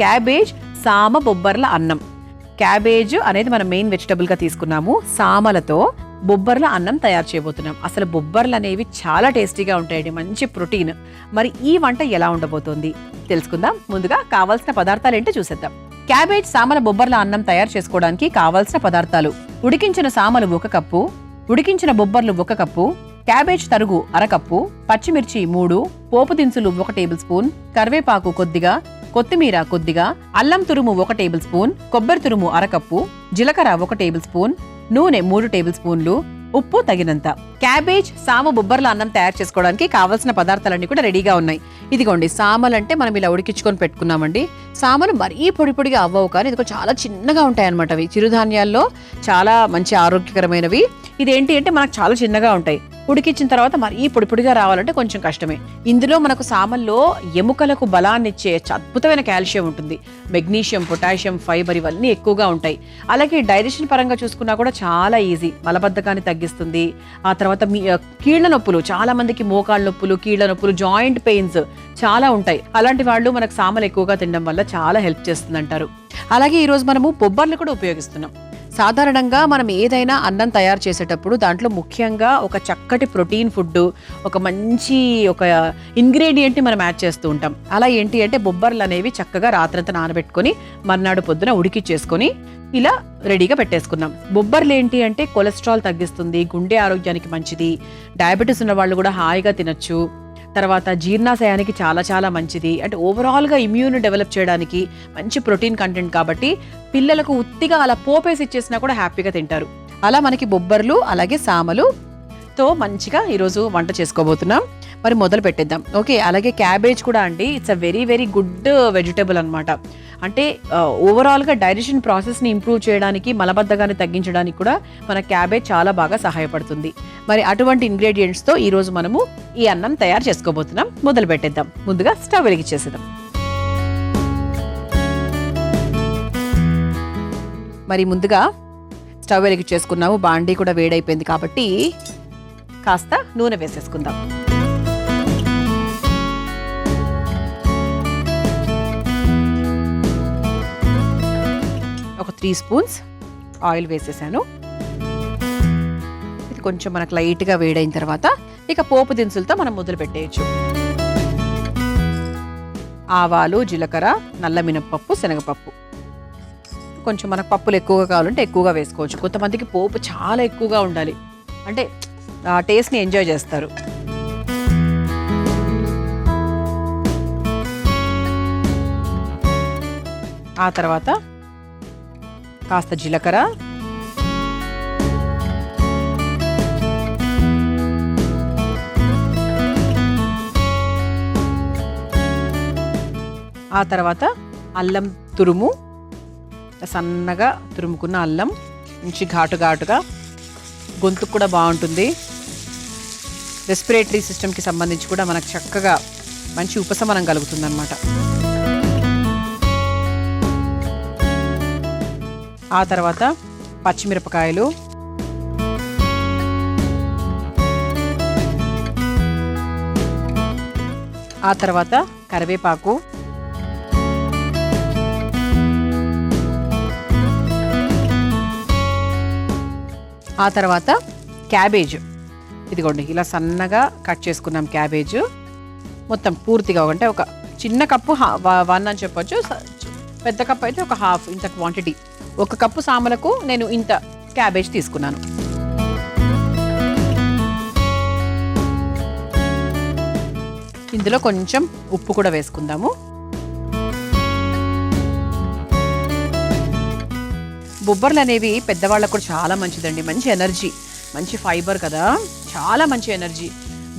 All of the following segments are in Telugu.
క్యాబేజ్ సామ బొబ్బర్ల అన్నం. క్యాబేజ్ అనేది మనం మెయిన్ వెజిటబుల్ గా తీసుకున్నాము. సామలతో బొబ్బర్ల అన్నం తయారు చేయబోతున్నాం. అసలు బొబ్బర్లు అనేవి చాలా టేస్టీగా ఉంటాయండి, మంచి ప్రోటీన్. మరి ఈ వంట ఎలా ఉండబోతోంది తెలుసుకుందాం. ముందుగా కావాల్సిన పదార్థాలు ఏంటో చూసేద్దాం. క్యాబేజ్ సామల బొబ్బర్ల అన్నం తయారు చేసుకోవడానికి కావాల్సిన పదార్థాలు: ఉడికించిన సామలు 1 కప్పు, ఉడికించిన బొబ్బర్లు 1 కప్పు, క్యాబేజ్ తరుగు 1/2 కప్పు, పచ్చిమిర్చి 3, పోపు దినుసులు 1 టేబుల్ స్పూన్, కరివేపాకు కొద్దిగా, కొత్తిమీర కొద్దిగా, అల్లం తురుము 1 టేబుల్ స్పూన్, కొబ్బరి తురుము 1/2 కప్పు, జీలకర్ర 1 టేబుల్ స్పూన్, నూనె 3 టేబుల్ స్పూన్లు, ఉప్పు తగినంత. క్యాబేజ్ సామ బొబ్బర్ల అన్నం తయారు చేసుకోవడానికి కావాల్సిన పదార్థాలన్నీ కూడా రెడీగా ఉన్నాయి. ఇదిగోండి, సామలు అంటే మనం ఇలా ఉడికించుకొని పెట్టుకున్నామండి. సామలు మరీ పొడి పొడిగా అవ్వవు, కానీ ఇది చాలా చిన్నగా ఉంటాయి అనమాట. అవి చిరుధాన్యాల్లో చాలా మంచి ఆరోగ్యకరమైనవి. ఇదేంటి అంటే మనకు చాలా చిన్నగా ఉంటాయి. ఉడికించిన తర్వాత మరీ పొడి పొడిగా రావాలంటే కొంచెం కష్టమే. ఇందులో మనకు సామల్లో ఎముకలకు బలాన్ని ఇచ్చే అద్భుతమైన కాల్షియం ఉంటుంది. మెగ్నీషియం, పొటాషియం, ఫైబర్ ఇవన్నీ ఎక్కువగా ఉంటాయి. అలాగే డైజెషన్ పరంగా చూసుకున్నా కూడా చాలా ఈజీ. మలబద్ధకాన్ని తగ్గిస్తుంది. ఆ తర్వాత కీళ్ల నొప్పులు, చాలా మందికి మోకాళ్ళ నొప్పులు, కీళ్ల నొప్పులు, జాయింట్ పెయిన్స్ చాలా ఉంటాయి. అలాంటి వాళ్ళు మనకు సామలు ఎక్కువగా తినడం వల్ల చాలా హెల్ప్ చేస్తుంది అంటారు. అలాగే ఈరోజు మనము బొబ్బర్లు కూడా ఉపయోగిస్తున్నాం. సాధారణంగా మనం ఏదైనా అన్నం తయారు చేసేటప్పుడు దాంట్లో ముఖ్యంగా ఒక చక్కటి ప్రోటీన్ ఫుడ్, ఒక మంచి ఇంగ్రీడియంట్ని మనం యాడ్ చేస్తూ ఉంటాం. అలా ఏంటి అంటే బొబ్బర్లు అనేవి చక్కగా రాత్రంతా నానబెట్టుకొని మర్నాడు పొద్దున ఉడికిచ్చేసుకొని ఇలా రెడీగా పెట్టేసుకున్నాం. బొబ్బర్లు ఏంటి అంటే కొలెస్ట్రాల్ తగ్గిస్తుంది, గుండె ఆరోగ్యానికి మంచిది, డయాబెటీస్ ఉన్న వాళ్ళు కూడా హాయిగా తినచ్చు. తర్వాత జీర్ణాశయానికి చాలా చాలా మంచిది. అంటే ఓవరాల్గా ఇమ్యూన్ డెవలప్ చేయడానికి మంచి ప్రోటీన్ కంటెంట్ కాబట్టి పిల్లలకు ఉత్తిగా అలా పోపేసి ఇచ్చేసినా కూడా హ్యాపీగా తింటారు. అలా మనకి బొబ్బర్లు అలాగే సామలుతో మంచిగా ఈరోజు వంట చేసుకోబోతున్నాం. మరి మొదలు పెట్టేద్దాం. ఓకే, అలాగే క్యాబేజ్ కూడా అండి, it's a very very good vegetable అనమాట. అంటే ఓవరాల్గా డైజెషన్ ప్రాసెస్ని ఇంప్రూవ్ చేయడానికి, మలబద్ధకాన్ని తగ్గించడానికి కూడా మన క్యాబేజ్ చాలా బాగా సహాయపడుతుంది. మరి అటువంటి ఇంగ్రీడియంట్స్తో ఈరోజు మనము ఈ అన్నం తయారు చేసుకోబోతున్నాం. మొదలు పెట్టేద్దాం. ముందుగా స్టవ్ వెలిగించేసేద్దాం. మరి ముందుగా స్టవ్ వెలిగించేసుకున్నాము. బాండీ కూడా వేడైపోయింది కాబట్టి కాస్త నూనె వేసేసుకుందాం. ఒక 3 స్పూన్స్ ఆయిల్ వేసేసాను. ఇది కొంచెం మనకు లైట్గా వేడైన తర్వాత ఇక పోపు దినుసులతో మనం మొదలు పెట్టేయచ్చు. ఆవాలు, జీలకర్ర, నల్ల మినపప్పు, శనగపప్పు. కొంచెం మనకు పప్పులు ఎక్కువగా కావాలంటే ఎక్కువగా వేసుకోవచ్చు. కొంతమందికి పోపు చాలా ఎక్కువగా ఉండాలి, అంటే ఆ టేస్ట్ని ఎంజాయ్ చేస్తారు. ఆ తర్వాత కాస్త జీలకర్ర, ఆ తర్వాత అల్లం తురుము, సన్నగా తురుముకున్న అల్లం, మంచి ఘాటుగా, గొంతుకు కూడా బాగుంటుంది. రెస్పిరేటరీ సిస్టమ్కి సంబంధించి కూడా మనకు చక్కగా మంచి ఉపశమనం కలుగుతుందన్నమాట. ఆ తర్వాత పచ్చిమిరపకాయలు, ఆ తర్వాత కరివేపాకు, ఆ తర్వాత క్యాబేజ్. ఇదిగోండి, ఇలా సన్నగా కట్ చేసుకున్నాం క్యాబేజ్ మొత్తం పూర్తిగా. అంటే ఒక చిన్న కప్పు 1 అని చెప్పొచ్చు, పెద్ద కప్పు అయితే ఒక హాఫ్, ఇంత క్వాంటిటీ. 1 కప్పు సామలకు నేను ఇంత క్యాబేజ్ తీసుకున్నాను. ఇందులో కొంచెం ఉప్పు కూడా వేసుకుందాము. బొబ్బర్లు అనేవి పెద్దవాళ్ళకు కూడా చాలా మంచిదండి. మంచి ఎనర్జీ, మంచి ఫైబర్ కదా, చాలా మంచి ఎనర్జీ.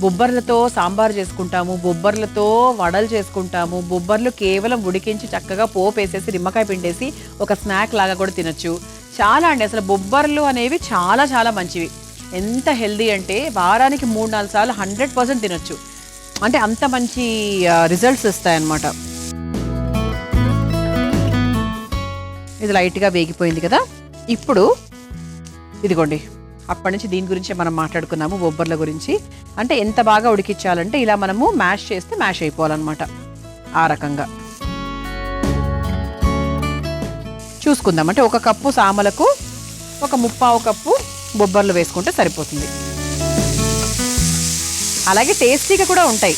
బొబ్బర్లతో సాంబార్ చేసుకుంటాము, బొబ్బర్లతో వడలు చేసుకుంటాము. బొబ్బర్లు కేవలం ఉడికించి చక్కగా పోపు వేసేసి నిమ్మకాయ పిండేసి ఒక స్నాక్ లాగా కూడా తినొచ్చు. చాలా అండి, అసలు బొబ్బర్లు అనేవి చాలా చాలా మంచివి. ఎంత హెల్దీ అంటే వారానికి 3-4 సార్లు 100% తినొచ్చు. అంటే అంత మంచి రిజల్ట్స్ ఇస్తాయన్నమాట. ఇది లైట్గా వేగిపోయింది కదా. ఇప్పుడు ఇదిగోండి, అప్పటి నుంచి దీని గురించే మనం మాట్లాడుకున్నాము, బొబ్బర్ల గురించి. అంటే ఎంత బాగా ఉడికించాలంటే ఇలా మనము మ్యాష్ చేస్తే మ్యాష్ అయిపోవాలన్నమాట, ఆ రకంగా. చూసుకుందాం. అంటే 1 కప్పు సామలకు 1/3 కప్పు బొబ్బర్లు వేసుకుంటే సరిపోతుంది. అలాగే టేస్టీగా కూడా ఉంటాయి.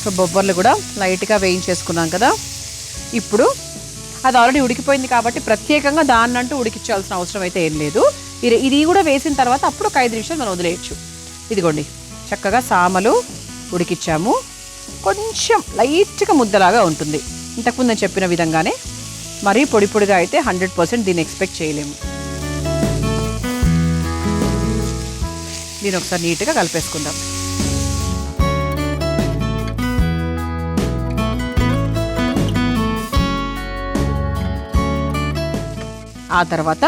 సో బొబ్బర్లు కూడా లైట్గా వేయించేసుకున్నాం కదా. ఇప్పుడు అది ఆల్రెడీ ఉడికిపోయింది కాబట్టి ప్రత్యేకంగా దాన్నంటూ ఉడికించాల్సిన అవసరం అయితే ఏం లేదు. ఇది కూడా వేసిన తర్వాత అప్పుడు ఒక 5 నిమిషాలు మనం వదిలేయచ్చు. ఇదిగోండి చక్కగా సామలు ఉడికిచ్చాము. కొంచెం లైట్గా ముద్దలాగా ఉంటుంది. ఇంతకుముందు నేను చెప్పిన విధంగానే మరీ పొడి పొడిగా అయితే 100% దీన్ని ఎక్స్పెక్ట్ చేయలేము. దీన్ని ఒకసారి నీట్గా కలిపేసుకుందాం. ఆ తర్వాత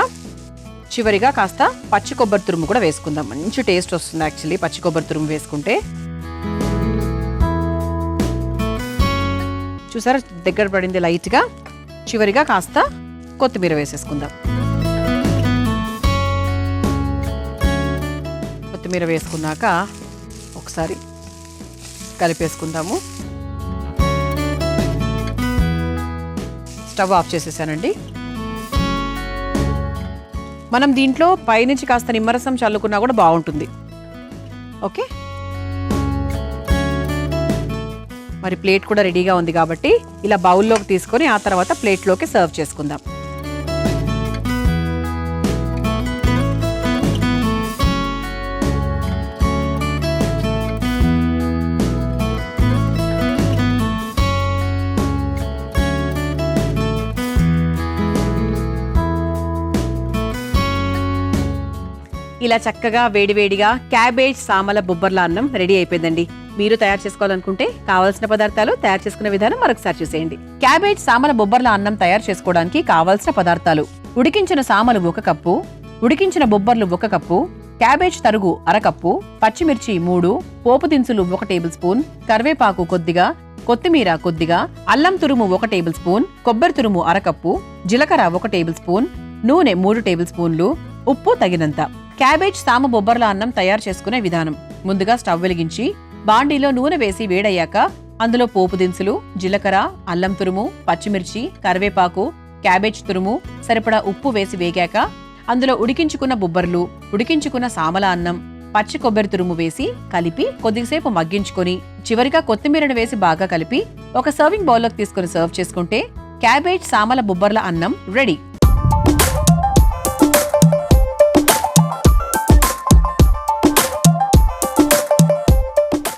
చివరిగా కాస్త పచ్చి కొబ్బరి తురుము కూడా వేసుకుందాం. మంచి టేస్ట్ వస్తుంది యాక్చువల్లీ పచ్చి కొబ్బరి తురుము వేసుకుంటే. చూసారా దగ్గర పడింది లైట్గా. చివరిగా కాస్త కొత్తిమీర వేసేసుకుందాం. కొత్తిమీర వేసుకున్నాక ఒకసారి కలిపేసుకుందాము. స్టవ్ ఆఫ్ చేసేసానండి. మనం దీంట్లో పైనుంచి కాస్త నిమ్మరసం చల్లుకున్నా కూడా బాగుంటుంది. ఓకే, మరి ప్లేట్ కూడా రెడీగా ఉంది కాబట్టి ఇలా బౌల్లోకి తీసుకొని ఆ తర్వాత ప్లేట్లోకి సర్వ్ చేసుకుందాం. ఇలా చక్కగా వేడివేడిగా క్యాబేజ్ సామల బొబ్బర్ల అన్నం రెడీ అయిపోయిందండి. మీరు తయారు చేసుకోవాలనుకుంటే కావాల్సిన పదార్థాలు, తయారు చేసుకునే విధానం మరొకసారి చూసేయండి. క్యాబేజ్ సామల బొబ్బర్ల అన్నం తయారు చేసుకోవడానికి కావాల్సిన పదార్థాలు: ఉడికించిన సామలు 1 కప్పు, ఉడికించిన బొబ్బర్లు 1 కప్పు, క్యాబేజ్ తరుగు 1/2 కప్పు, పచ్చిమిర్చి 3, పోపు దినుసులు 1 టేబుల్ స్పూన్, కరివేపాకు కొద్దిగా, కొత్తిమీర కొద్దిగా, అల్లం తురుము 1 టేబుల్ స్పూన్, కొబ్బరి తురుము 1/2 కప్పు, జీలకర్ర 1 టేబుల్ స్పూన్, నూనె 3 టేబుల్ స్పూన్లు, ఉప్పు తగినంత. క్యాబేజ్ సామ బొబ్బర్ల అన్నం తయారు చేసుకునే విధానం: ముందుగా స్టవ్ వెలిగించి బాండీలో నూనె వేసి వేడయ్యాక అందులో పోపు దినుసులు, జీలకర్ర, అల్లం తురుము, పచ్చిమిర్చి, కరివేపాకు, క్యాబేజ్ తురుము, సరిపడా ఉప్పు వేసి వేగాక అందులో ఉడికించుకున్న బొబ్బర్లు, ఉడికించుకున్న సామల అన్నం, పచ్చి కొబ్బరి తురుము వేసి కలిపి కొద్దిసేపు మగ్గించుకొని చివరిగా కొత్తిమీరను వేసి బాగా కలిపి ఒక సర్వింగ్ బౌల్లోకి తీసుకుని సర్వ్ చేసుకుంటే క్యాబేజ్ సామల బొబ్బర్ల అన్నం రెడీ.